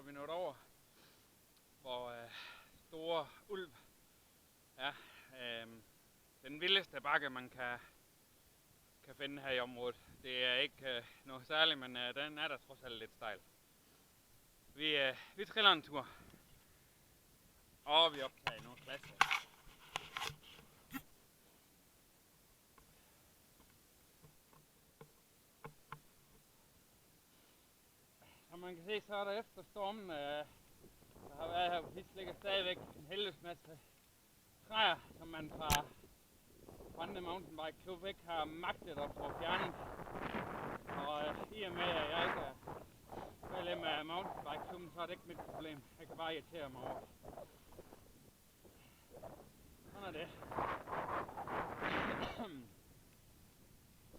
var vi nået over, hvor store ulv er den vildeste bakke, man kan finde her i området. Det er ikke noget særligt, men den er der trods alt lidt stejl. Vi triller en tur, og vi optager nogle klasser. Som man kan se, så er der efter stormen, der har været her på sidst, ligger stadigvæk en helvedes masse træer, som man fra Brande Mountainbike Club ikke har magtet at få fjernet. Og i og med, at jeg ikke er medlem af Mountainbike Clubben, så er det ikke mit problem. Jeg kan bare irritere mig over. Sådan er det.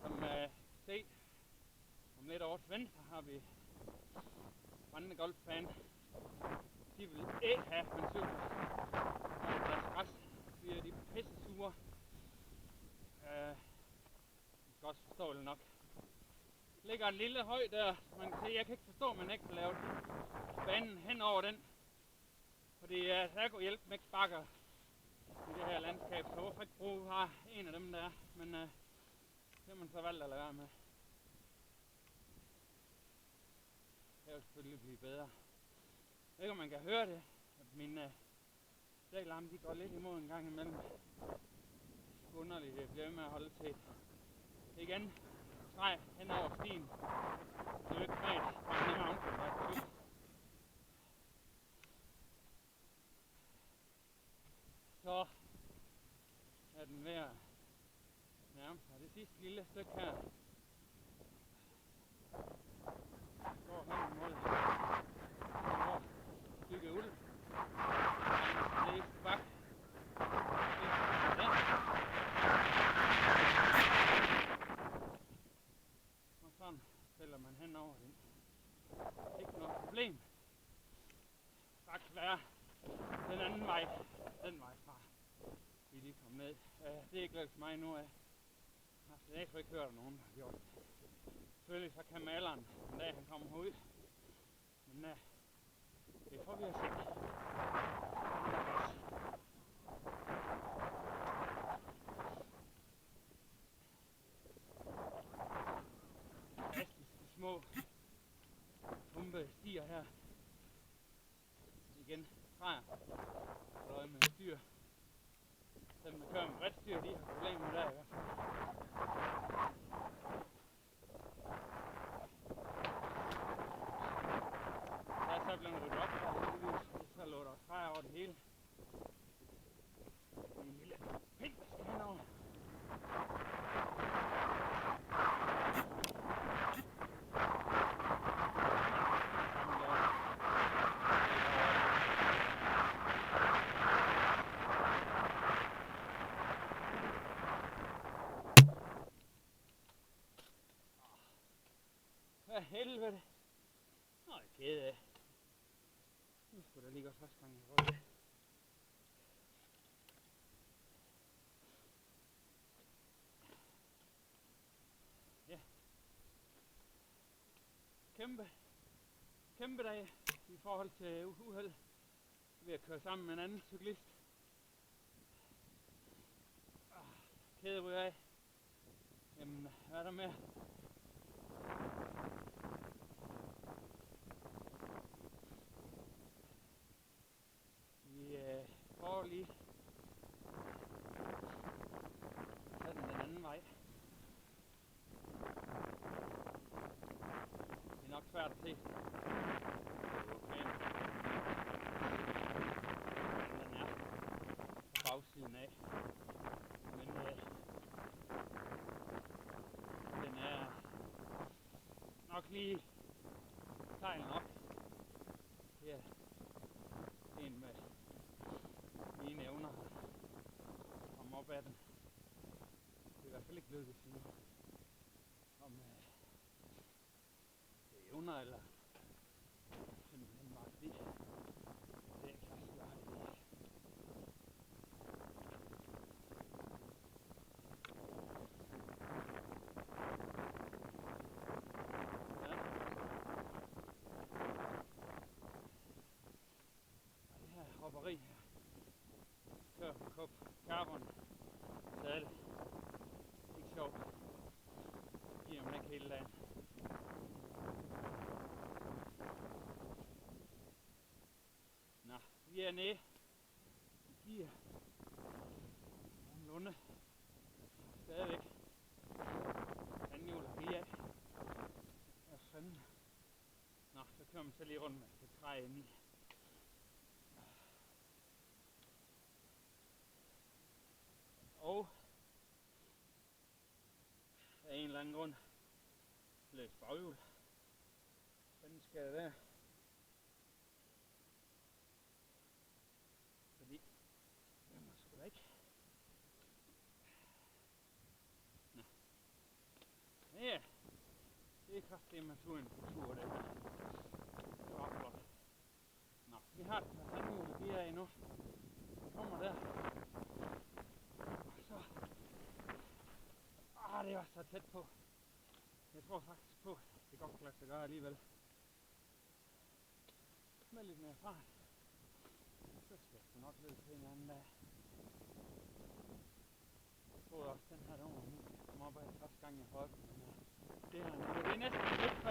Som se, om lidt over til venstre har vi Brande Golfbane. De vil ikke have, man cykler over deres græs. De er de pisse sure. Man skal også forstå det nok. Der ligger en lille høj der, man kan se, jeg kan ikke forstå, at man ikke har lavet banen hen over den. Fordi der kunne hjælpe med bakker i det her landskab, så hvorfor ikke bruge bare en af dem der, men det har man så valgt at lade være med. Det vil selvfølgelig blive bedre. Jeg ved ikke, om man kan høre det, at mine dæklarme de går lidt imod en gang imellem. Det er underligt, det bliver med at holde til. Igen, træ hen over stien. Det er jo ikke græs fra den mountainbike. Så er den ved at nærme sig det sidste lille stykke her. Går hen imod hvor stykke ulv. Den næste bak. Og sådan fælder man hen over den. Ikke noget problem. Faktisk være den anden vej. Den vej fra. Vi lige kom ned. Det er ikke lykkedes mig nu af. Jeg har ikke hørt nogen, der har gjort det. Selvfølgelig så kan maleren en dag han kommer ud. Men det får vi at se. Fantastiske små pumpe stiger her. Igen træer. Og med styr. Dem der kører med bredt styr, de har problemer der i hvert fald. Så blev den ryddet op her, så lå der træer over det hele. En lille pind, der skal henover. Hvad helvede? Nå, jeg er ked af. Nu skulle der lige godt første gang, jeg prøver det. Ja. Kæmpe dag i forhold til uheld ved at køre sammen med en anden cyklist. Kæde ryger af. Jamen, hvad er der mere? Prøver lige at tage den anden vej. Det er nok svært at se. Det er okay. Den er på bagsiden af. Men den er nok lige sejlen op. Det er en med mine evner komme op ad den. Det er i hvert fald ikke lykkedes endnu. Om det er evner eller simpelthen bare fordi det er klart, jeg har det ikke. tværrunde, så er det ikke sjovt. Giver man ikke hele dagen. Nå, vi er nede. Vi giver nogenlunde stadigvæk tandhjul og gear. Hvad fanden? Nå, så kører man så lige rundt med det træ ind i. Og af en eller anden grund løs baghjul. Hvordan skal det være? Fordi jeg må sgu da ikke. Nå. Ja, det er kraftigt med turen på tur, det her. Det var flot. Nå, vi har et par tandhjul, vi er i nu. Vi kommer der. Og så... det var så tæt på. Jeg tror faktisk på, det godt kan lade sig gøre alligevel. Med lidt mere fart. Så skal jeg nok løbe til en eller anden dag. Jeg troede også, den her, den var mulig. Jeg kom op af første gang, jeg holdt den. Det her, det er næsten lidt for